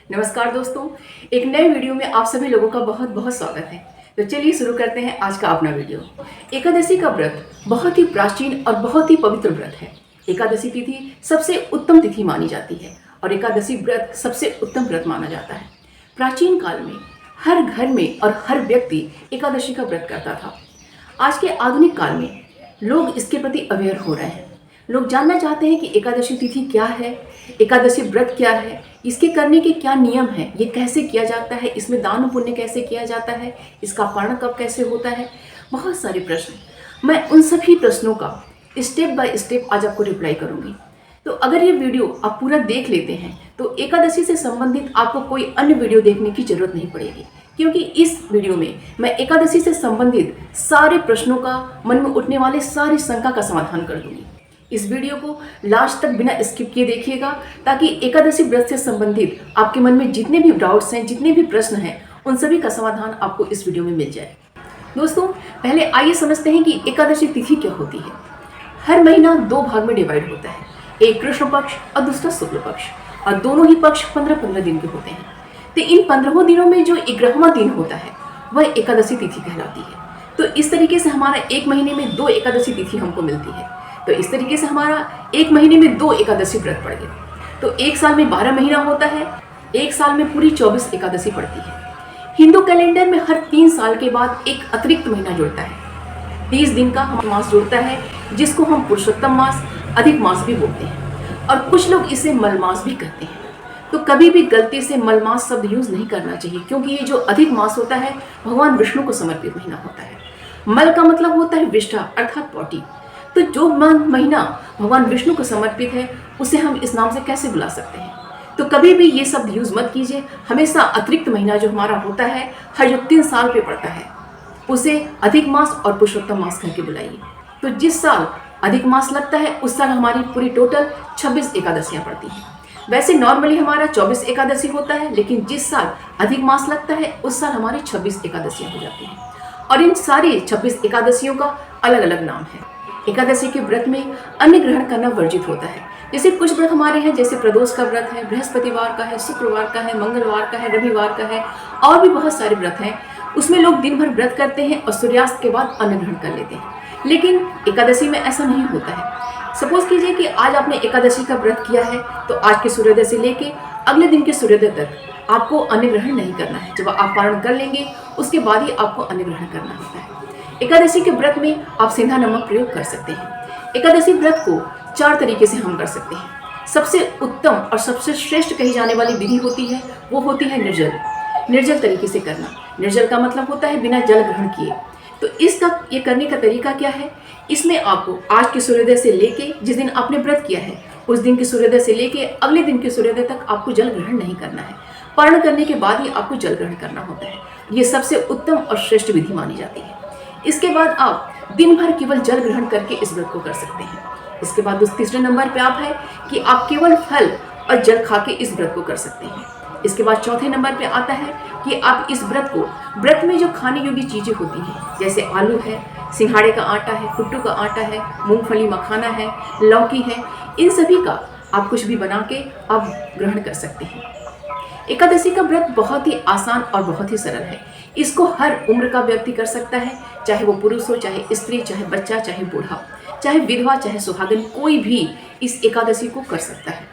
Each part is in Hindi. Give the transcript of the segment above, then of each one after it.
नमस्कार दोस्तों, एक नए वीडियो में आप सभी लोगों का बहुत बहुत स्वागत है। तो चलिए शुरू करते हैं आज का अपना वीडियो। एकादशी का व्रत बहुत ही प्राचीन और बहुत ही पवित्र व्रत है। एकादशी तिथि सबसे उत्तम तिथि मानी जाती है और एकादशी व्रत सबसे उत्तम व्रत माना जाता है। प्राचीन काल में हर घर में और हर व्यक्ति एकादशी का व्रत करता था। आज के आधुनिक काल में लोग इसके प्रति अवेयर हो रहे हैं। लोग जानना चाहते हैं कि एकादशी तिथि क्या है, एकादशी व्रत क्या है, इसके करने के क्या नियम हैं, ये कैसे किया जाता है, इसमें दान पुण्य कैसे किया जाता है, इसका पारण कब कैसे होता है। बहुत सारे प्रश्न, मैं उन सभी प्रश्नों का स्टेप बाय स्टेप आज आपको रिप्लाई करूंगी। तो अगर ये वीडियो आप पूरा देख लेते हैं तो एकादशी से संबंधित आपको कोई अन्य वीडियो देखने की जरूरत नहीं पड़ेगी, क्योंकि इस वीडियो में मैं एकादशी से संबंधित सारे प्रश्नों का, मन में उठने वाले सारी शंका का समाधान कर दूंगी। इस वीडियो को लास्ट तक बिना स्किप किए देखिएगा, ताकि एकादशी व्रत से संबंधित आपके मन में जितने भी डाउट्स हैं, जितने भी प्रश्न हैं, उन सभी का समाधान आपको इस वीडियो में मिल जाए। दोस्तों, पहले आइए समझते हैं कि एकादशी तिथि क्या होती है। हर महीना दो भाग में डिवाइड होता है, एक कृष्ण पक्ष और दूसरा शुक्ल पक्ष, और दोनों ही पक्ष 15-15 दिन के होते हैं। तो इन 15 दिनों में जो 11वां दिन होता है वह एकादशी तिथि कहलाती है। तो इस तरीके से हमारा एक महीने में 2 एकादशी तिथि हमको मिलती है। तो इस तरीके से हमारा एक महीने में 2 एकादशी व्रत पड़ गए। तो एक साल में 12 महीना होता है, एक साल में पूरी 24 एकादशी पड़ती है। हिंदू कैलेंडर में हर 3 साल के बाद एक अतिरिक्त महीना जुड़ता है। 30 दिन का मास जुड़ता है, जिसको हम पुरुषोत्तम मास, अधिक मास भी बोलते हैं, और कुछ लोग इसे मलमास भी कहते हैं। तो कभी भी गलती से मलमास शब्द यूज नहीं करना चाहिए, क्योंकि ये जो अधिक मास होता है भगवान विष्णु को समर्पित महीना होता है। मल का मतलब होता है विष्ठा, अर्थात पॉटी। तो जो महीना भगवान विष्णु को समर्पित है उसे हम इस नाम से कैसे बुला सकते हैं। तो कभी भी ये शब्द यूज मत कीजिए। हमेशा अतिरिक्त महीना जो हमारा होता है, हर जो 3 साल पे पड़ता है, उसे अधिक मास और पुरुषोत्तम मास करके बुलाइए। तो जिस साल अधिक मास लगता है उस साल हमारी पूरी टोटल 26 एकादशियां पड़ती हैं। वैसे नॉर्मली हमारा 24 एकादशी होता है, लेकिन जिस साल अधिक मास लगता है उस साल हमारी 26 एकादशियां हो जाती हैं। और इन सारी 26 एकादशियों का अलग अलग नाम है। एकादशी के व्रत में अन्न ग्रहण करना वर्जित होता है। जैसे कुछ व्रत हमारे हैं, जैसे प्रदोष का व्रत है, बृहस्पतिवार का है, शुक्रवार का है, मंगलवार का है, रविवार का है, और भी बहुत सारे व्रत हैं। उसमें लोग दिन भर व्रत करते हैं और सूर्यास्त के बाद अन्न ग्रहण कर लेते हैं। लेकिन एकादशी में ऐसा नहीं होता है। सपोज कीजिए कि आज आपने एकादशी का व्रत किया है, तो आज के सूर्योदय से लेके अगले दिन के सूर्योदय तक आपको अन्न ग्रहण नहीं करना है। जब आप पारण कर लेंगे उसके बाद ही आपको अन्न ग्रहण करना होता है। एकादशी के व्रत में आप सेंधा नमक प्रयोग कर सकते हैं। एकादशी व्रत को 4 तरीके से हम कर सकते हैं। सबसे उत्तम और सबसे श्रेष्ठ कही जाने वाली विधि होती है, वो होती है निर्जल तरीके से करना। निर्जल का मतलब होता है बिना जल ग्रहण किए। तो इसका ये करने का तरीका क्या है, इसमें आपको आज के सूर्योदय से लेके जिस दिन आपने व्रत किया है उस दिन के सूर्योदय से लेके अगले दिन के सूर्योदय तक आपको जल ग्रहण नहीं करना है। पारण करने के बाद ही आपको जल ग्रहण करना होता है। ये सबसे उत्तम और श्रेष्ठ विधि मानी जाती है। इसके बाद आप दिन भर केवल जल ग्रहण करके इस व्रत को कर सकते हैं। इसके बाद तीसरे नंबर पे आप है कि आप केवल फल और जल खा के इस व्रत को कर सकते हैं। इसके बाद चौथे नंबर पे आता है कि आप इस व्रत में जो खाने योग्य चीजें होती हैं, जैसे आलू है, सिंघाड़े का आटा है, कुट्टू का आटा है, मूंगफली मखाना है, लौकी है, इन सभी का आप कुछ भी बना के आप ग्रहण कर सकते हैं। एकादशी का व्रत बहुत ही आसान और बहुत ही सरल है। इसको हर उम्र का व्यक्ति कर सकता है, चाहे वो पुरुष हो, चाहे स्त्री, चाहे बच्चा, चाहे बूढ़ा, चाहे विधवा, चाहे सुहागन, कोई भी इस एकादशी को कर सकता है।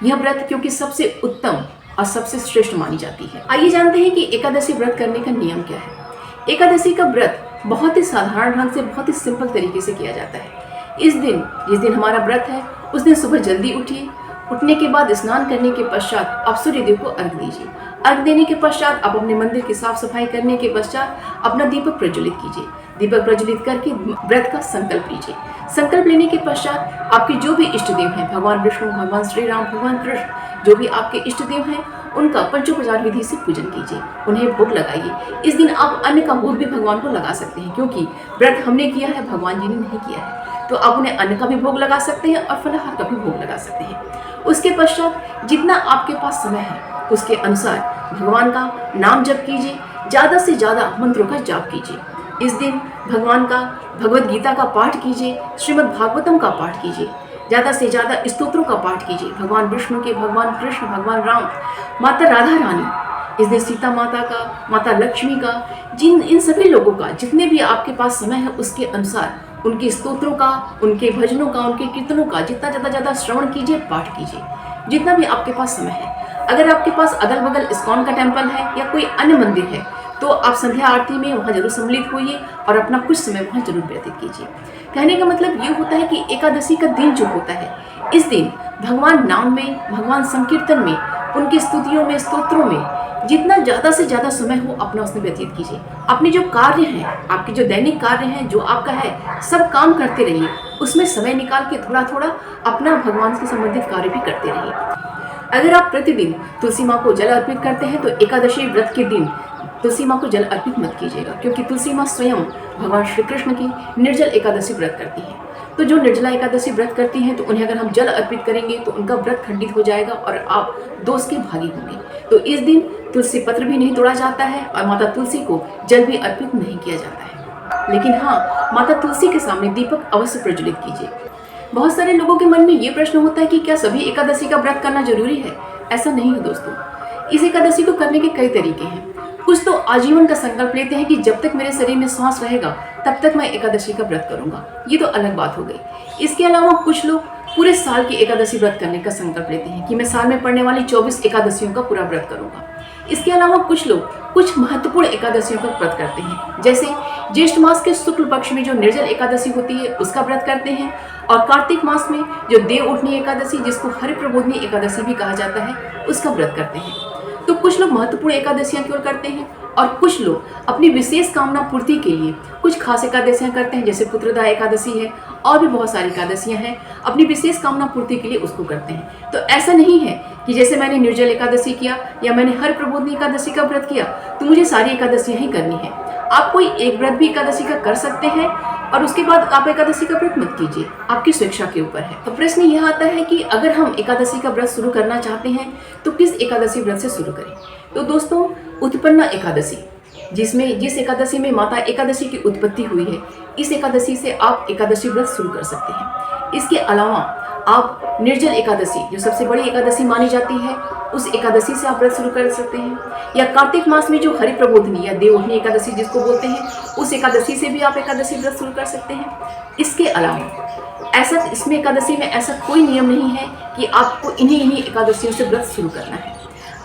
यह व्रत क्योंकि सबसे उत्तम और सबसे श्रेष्ठ मानी जाती है। आइए जानते हैं कि एकादशी व्रत करने का नियम क्या है। एकादशी का व्रत बहुत ही साधारण ढंग से, बहुत ही सिंपल तरीके से किया जाता है। जिस दिन हमारा व्रत है उस दिन सुबह जल्दी उठिए। उठने के बाद स्नान करने के पश्चात आप सूर्यदेव को अर्घ दीजिए। अर्घ देने के पश्चात आप अपने मंदिर की साफ सफाई करने के पश्चात अपना दीपक प्रज्वलित कीजिए। दीपक प्रज्वलित करके व्रत का संकल्प लीजिए। संकल्प लेने के पश्चात आपके जो भी इष्ट देव हैं, भगवान विष्णु, भगवान श्री राम, भगवान कृष्ण, जो भी आपके इष्ट देव हैं, उनका पंचोपचार विधि से पूजन कीजिए, उन्हें भोग लगाइए। इस दिन आप अन्न का भोग भी भगवान को लगा सकते हैं, क्योंकि व्रत हमने किया है, भगवान जी ने नहीं किया है। तो आप उन्हें अन्न का भी भोग लगा सकते हैं और फलाहार का भी भोग लगा सकते हैं। उसके पश्चात जितना आपके पास समय है उसके अनुसार भगवान का नाम जप कीजिए। ज़्यादा से ज़्यादा मंत्रों का जाप कीजिए। इस दिन भगवान का भगवद गीता का पाठ कीजिए, श्रीमद् भागवतम का पाठ कीजिए। ज़्यादा से ज़्यादा स्तोत्रों का पाठ कीजिए। भगवान विष्णु के, भगवान कृष्ण, भगवान राम, माता राधा रानी, इस दिन सीता माता का, माता लक्ष्मी का, इन सभी लोगों का जितने भी आपके पास समय है उसके अनुसार उनके स्तोत्रों का, उनके भजनों का, उनके कीर्तनों का जितना ज़्यादा श्रवण कीजिए, पाठ कीजिए, जितना भी आपके पास समय है। अगर आपके पास अगल बगल इस्कॉन का टेम्पल है या कोई अन्य मंदिर है तो आप संध्या आरती में वहाँ जरूर सम्मिलित होइए और अपना कुछ समय वहाँ जरूर व्यतीत कीजिए। कहने का मतलब ये होता है कि एकादशी का दिन जो होता है, इस दिन भगवान नाम में, भगवान संकीर्तन में, उनकी स्तुतियों में, स्तोत्रों में जितना ज़्यादा से ज़्यादा समय हो अपना उसमें व्यतीत कीजिए। अपने जो कार्य हैं, आपके जो दैनिक कार्य हैं, जो आपका है, सब काम करते रहिए, उसमें समय निकाल के थोड़ा थोड़ा अपना भगवान से संबंधित कार्य भी करते रहिए। अगर आप प्रतिदिन तुलसी माँ को जल अर्पित करते हैं तो एकादशी व्रत के दिन तुलसी माँ को जल अर्पित मत कीजिएगा, क्योंकि तुलसी माँ स्वयं भगवान श्री कृष्ण की निर्जल एकादशी व्रत करती हैं। तो जो निर्जला एकादशी व्रत करती हैं तो उन्हें अगर हम जल अर्पित करेंगे तो उनका व्रत खंडित हो जाएगा और आप दोष के भागी होंगे। तो इस दिन तुलसी पत्र भी नहीं तोड़ा जाता है और माता तुलसी को जल भी अर्पित नहीं किया जाता है। लेकिन हाँ, माता तुलसी के सामने दीपक अवश्य प्रज्वलित कीजिए। बहुत सारे लोगों के मन में ये प्रश्न होता है कि क्या सभी एकादशी का व्रत करना जरूरी है? ऐसा नहीं है दोस्तों। इस एकादशी को करने के कई तरीके हैं। कुछ तो आजीवन का संकल्प लेते हैं कि जब तक मेरे शरीर में सांस रहेगा तब तक मैं एकादशी का व्रत करूंगा, ये तो अलग बात हो गई। इसके अलावा कुछ लोग पूरे साल की एकादशी व्रत करने का संकल्प लेते हैं कि मैं साल में पड़ने वाली 24 एकादशियों का पूरा व्रत करूंगा। इसके अलावा कुछ लोग कुछ महत्वपूर्ण एकादशियों का व्रत करते हैं, जैसे ज्येष्ठ मास के शुक्ल पक्ष में जो निर्जल एकादशी होती है उसका व्रत करते हैं, और कार्तिक मास में जो देव उठनी एकादशी, जिसको हरि प्रबोधनी एकादशी भी कहा जाता है, उसका व्रत करते हैं। तो कुछ लोग महत्वपूर्ण एकादशियां केवल करते हैं और कुछ लोग अपनी विशेष कामना पूर्ति के लिए कुछ खास एकादशियां करते हैं, जैसे पुत्रदा एकादशी है और भी बहुत सारी एकादशियां हैं, अपनी विशेष कामना पूर्ति के लिए उसको करते हैं। तो ऐसा नहीं है कि जैसे मैंने निर्जल एकादशी किया या मैंने हर प्रबोधनी एकादशी का व्रत किया तो मुझे सारी एकादशियां ही करनी है। आप कोई एक व्रत भी एकादशी का कर सकते हैं और उसके बाद आप एकादशी का व्रत मत कीजिए, आपकी स्वेच्छा के ऊपर है। तो प्रश्न यह आता है कि अगर हम एकादशी का व्रत शुरू करना चाहते हैं तो किस एकादशी व्रत से शुरू करें? तो दोस्तों, उत्पन्ना एकादशी, जिस एकादशी में माता एकादशी की उत्पत्ति हुई है, इस एकादशी से आप एकादशी व्रत शुरू कर सकते हैं। इसके अलावा आप निर्जल एकादशी, जो सबसे बड़ी एकादशी मानी जाती है, उस एकादशी से आप व्रत शुरू कर सकते हैं, या कार्तिक मास में जो हरि प्रबोधनी या देवोठनी एकादशी जिसको बोलते हैं, उस एकादशी से भी आप एकादशी व्रत शुरू कर सकते हैं। इसके अलावा इसमें एकादशी में ऐसा कोई नियम नहीं है कि आपको इन्हीं एकादशियों से व्रत शुरू करना है।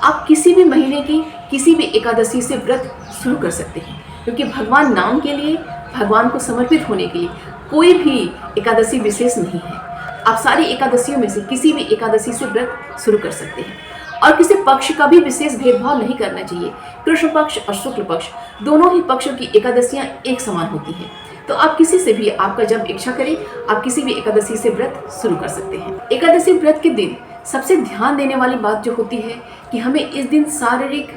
आप किसी भी महीने की किसी भी एकादशी से व्रत शुरू कर सकते हैं, क्योंकि भगवान नाम के लिए, भगवान को समर्पित होने के लिए कोई भी एकादशी विशेष नहीं है। आप सारी एकादशियों में से किसी भी एकादशी से व्रत शुरू कर सकते हैं और किसी पक्ष का भी विशेष भेदभाव नहीं करना चाहिए। कृष्ण पक्ष और शुक्ल पक्ष दोनों ही पक्षों की एकादशियां एक समान होती हैं। तो आप किसी से भी, आपका जब इच्छा करे, आप किसी भी एकादशी से व्रत शुरू कर सकते हैं। एकादशी व्रत के दिन सबसे ध्यान देने वाली बात जो होती है कि हमें इस दिन शारीरिक,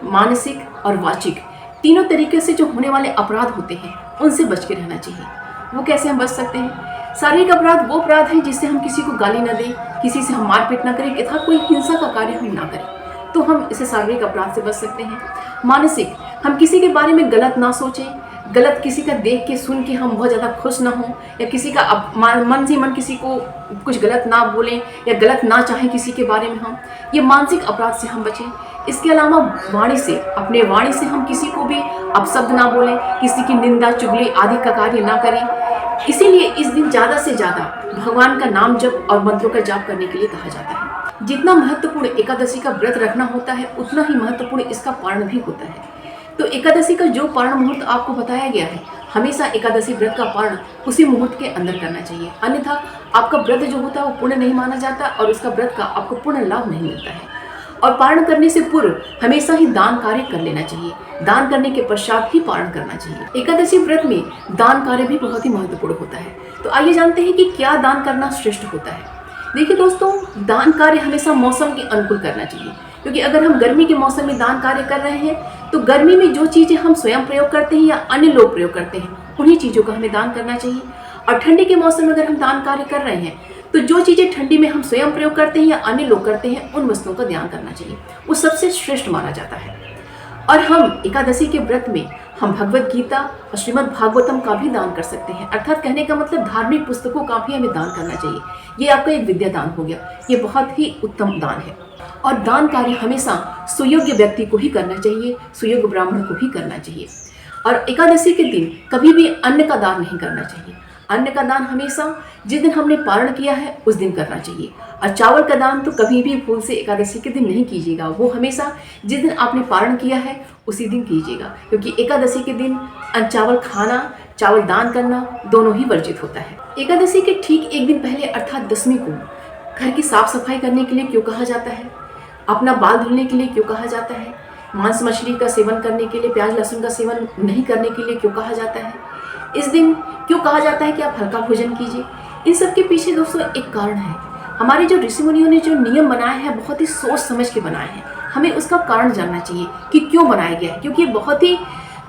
मानसिक और वाचिक तीनों तरीके से जो होने वाले अपराध होते हैं उनसे बच के रहना चाहिए। वो कैसे हम बच सकते हैं? शारीरिक अपराध वो अपराध है जिससे हम किसी को गाली न दें, किसी से हम मारपीट न करें तथा कोई हिंसा का कार्य हम ना करें, तो हम इसे शारीरिक अपराध से बच सकते हैं। मानसिक, हम किसी के बारे में गलत ना सोचें, गलत किसी का देख के सुन के हम बहुत ज़्यादा खुश ना हों, या किसी का मन से मन किसी को कुछ गलत ना बोलें या गलत ना चाहें किसी के बारे में हम, ये मानसिक अपराध से हम बचें। इसके अलावा वाणी से, अपने वाणी से हम किसी को भी अपशब्द ना बोलें, किसी की निंदा, चुगली आदि का कार्य ना करें। इसीलिए इस दिन ज़्यादा से ज़्यादा भगवान का नाम जप और मंत्रों का जाप करने के लिए कहा जाता है। जितना महत्वपूर्ण एकादशी का व्रत रखना होता है उतना ही महत्वपूर्ण इसका पारण भी होता है। तो एकादशी का जो पारण मुहूर्त आपको बताया गया है, हमेशा एकादशी व्रत का पारण उसी मुहूर्त के अंदर करना चाहिए, अन्यथा आपका व्रत जो होता है वो पूर्ण नहीं माना जाता और उसका व्रत का आपको पूर्ण लाभ नहीं मिलता है। और पारण करने से पूर्व हमेशा ही दान कार्य कर लेना चाहिए, दान करने के पश्चात ही पारण करना चाहिए। एकादशी व्रत में दान कार्य भी बहुत ही महत्वपूर्ण होता है। तो आइए जानते हैं कि क्या दान करना श्रेष्ठ होता है। देखिए दोस्तों, दान कार्य हमेशा मौसम के अनुकूल करना चाहिए, क्योंकि अगर हम गर्मी के मौसम में दान कार्य कर रहे हैं तो गर्मी में जो चीज़ें हम स्वयं प्रयोग करते हैं या अन्य लोग प्रयोग करते हैं उन्हीं चीज़ों का हमें दान करना चाहिए। और ठंडी के मौसम में अगर हम दान कार्य कर रहे हैं तो जो चीज़ें ठंडी में हम स्वयं प्रयोग करते हैं या अन्य लोग करते हैं उन वस्तुओं का ध्यान करना चाहिए, वो सबसे श्रेष्ठ माना जाता है। और हम एकादशी के व्रत में हम भगवत गीता और श्रीमद् भागवतम का भी दान कर सकते हैं। अर्थात कहने का मतलब धार्मिक पुस्तकों का भी हमें दान करना चाहिए। ये आपका एक विद्या दान हो गया, ये बहुत ही उत्तम दान है। और दान कार्य हमेशा सुयोग्य व्यक्ति को ही करना चाहिए, सुयोग्य ब्राह्मण को ही करना चाहिए। और एकादशी के दिन कभी भी अन्न का दान नहीं करना चाहिए। अन्न का दान हमेशा जिस दिन हमने पारण किया है उस दिन करना चाहिए। और चावल का दान तो कभी भी भूल से एकादशी के दिन नहीं कीजिएगा, वो हमेशा जिस दिन आपने पारण किया है उसी दिन कीजिएगा, क्योंकि एकादशी के दिन चावल खाना, चावल दान करना दोनों ही वर्जित होता है। एकादशी के ठीक एक दिन पहले अर्थात दशमी को घर की साफ सफाई करने के लिए क्यों कहा जाता है, अपना बाल धुलने के लिए क्यों कहा जाता है, मांस मछली का सेवन करने के लिए, प्याज लहसुन का सेवन नहीं करने के लिए क्यों कहा जाता है, इस दिन क्यों कहा जाता है कि आप हल्का भोजन कीजिए। इन सब के पीछे दोस्तों एक कारण है। हमारे जो ऋषि मुनियों ने जो नियम बनाए हैं बहुत ही सोच समझ के बनाए हैं। हमें उसका कारण जानना चाहिए कि क्यों बनाया गया है, क्योंकि ये बहुत ही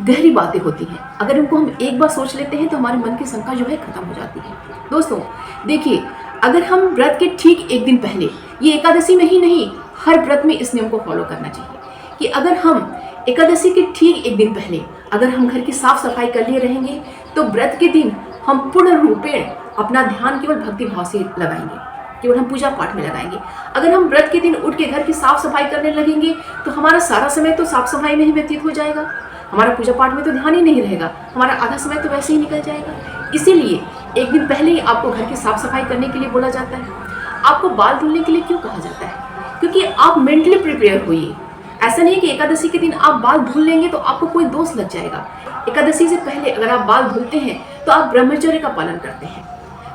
गहरी बातें होती हैं। अगर उनको हम एक बार सोच लेते हैं तो हमारे मन की शंका जो है खत्म हो जाती है। दोस्तों देखिए, अगर हम व्रत के ठीक एक दिन पहले, ये एकादशी में ही नहीं हर व्रत में इस नियम को फॉलो करना चाहिए कि अगर हम एकादशी के ठीक एक दिन पहले अगर हम घर की साफ सफाई कर लिए रहेंगे तो व्रत के दिन हम पूर्ण रूपेण अपना ध्यान केवल भक्ति भाव से लगाएंगे, केवल हम पूजा पाठ में लगाएंगे। अगर हम व्रत के दिन उठ के घर की साफ सफाई करने लगेंगे तो हमारा सारा समय तो साफ सफाई में ही व्यतीत हो जाएगा, हमारा पूजा पाठ में तो ध्यान ही नहीं रहेगा, हमारा आधा समय तो वैसे ही निकल जाएगा। इसीलिए एक दिन पहले ही आपको घर की साफ सफाई करने के लिए बोला जाता है। आपको बाल धुलने के लिए क्यों कहा जाता है, क्योंकि आप मेंटली प्रिपेयर होइए। ऐसा नहीं है कि एकादशी के दिन आप बाल धुल लेंगे तो आपको कोई दोष लग जाएगा। एकादशी से पहले अगर आप बाल धुलते हैं तो आप ब्रह्मचर्य का पालन करते हैं।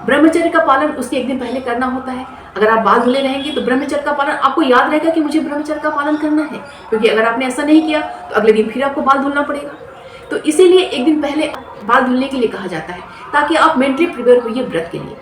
ब्रह्मचर्य का पालन उसके एक दिन पहले करना होता है। अगर आप बाल धुले रहेंगे तो ब्रह्मचर्य का पालन आपको याद रहेगा कि मुझे ब्रह्मचर्य का पालन करना है, क्योंकि अगर आपने ऐसा नहीं किया तो अगले दिन फिर आपको बाल धुलना पड़ेगा। तो इसीलिए एक दिन पहले बाल धुलने के लिए कहा जाता है ताकि आप मेंटली प्रिपेयर होइए व्रत के लिए।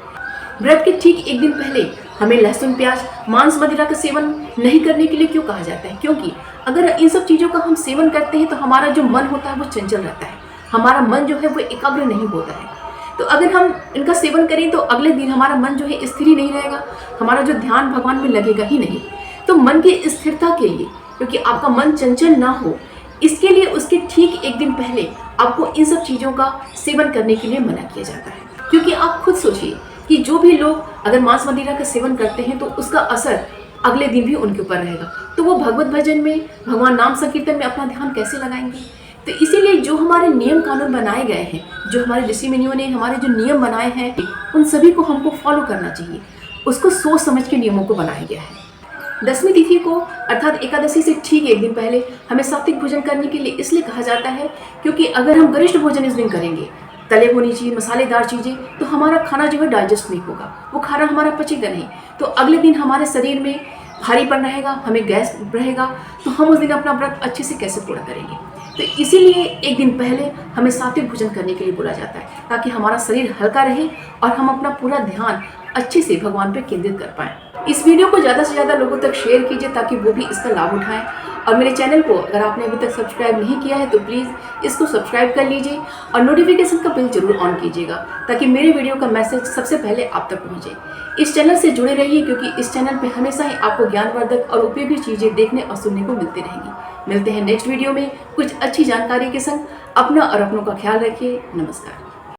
व्रत के ठीक एक दिन पहले हमें लहसुन प्याज मांस मदिरा का सेवन नहीं करने के लिए क्यों कहा जाता है, क्योंकि अगर इन सब चीज़ों का हम सेवन करते हैं तो हमारा जो मन होता है वो चंचल रहता है, हमारा मन जो है वो एकाग्र नहीं होता है। तो अगर हम इनका सेवन करें तो अगले दिन हमारा मन जो है स्थिर ही नहीं रहेगा, हमारा जो ध्यान भगवान में लगेगा ही नहीं। तो मन की स्थिरता के लिए, क्योंकि आपका मन चंचल ना हो, इसके लिए उसके ठीक एक दिन पहले आपको इन सब चीज़ों का सेवन करने के लिए मना किया जाता है। क्योंकि आप खुद सोचिए कि जो भी लोग अगर मांस मदिरा का सेवन करते हैं तो उसका असर अगले दिन भी उनके ऊपर रहेगा, तो वो भगवत भजन में, भगवान नाम संकीर्तन में अपना ध्यान कैसे लगाएंगे। तो इसीलिए जो हमारे नियम कानून बनाए गए हैं, जो हमारे ऋषि मुनियों ने हमारे जो नियम बनाए हैं, उन सभी को हमको फॉलो करना चाहिए। उसको सोच समझ के नियमों को बनाया गया है। दसवीं तिथि को अर्थात एकादशी से ठीक एक दिन पहले हमें सात्विक भोजन करने के लिए इसलिए कहा जाता है क्योंकि अगर हम गरिष्ठ भोजन इस दिन करेंगे, तले हुई चीज़, मसालेदार चीज़ें, तो हमारा खाना जो है डाइजेस्ट नहीं होगा, वो खाना हमारा पचेगा नहीं। तो अगले दिन हमारे शरीर में भारीपन रहेगा, हमें गैस रहेगा, तो हम उस दिन अपना व्रत अच्छे से कैसे पूरा करेंगे। तो इसीलिए एक दिन पहले हमें सात्विक भोजन करने के लिए बोला जाता है ताकि हमारा शरीर हल्का रहे और हम अपना पूरा ध्यान अच्छे से भगवान पर केंद्रित कर पाएँ। इस वीडियो को ज़्यादा से ज़्यादा लोगों तक शेयर कीजिए ताकि वो भी इसका लाभ उठाएं। और मेरे चैनल को अगर आपने अभी तक सब्सक्राइब नहीं किया है तो प्लीज़ इसको सब्सक्राइब कर लीजिए और नोटिफिकेशन का बेल जरूर ऑन कीजिएगा ताकि मेरे वीडियो का मैसेज सबसे पहले आप तक पहुंचे। इस चैनल से जुड़े रहिए क्योंकि इस चैनल पे हमेशा ही आपको ज्ञानवर्धक और उपयोगी चीज़ें देखने और सुनने को मिलती रहेंगी। मिलते हैं नेक्स्ट वीडियो में कुछ अच्छी जानकारी के संग। अपना और अपनों का ख्याल रखिए। नमस्कार।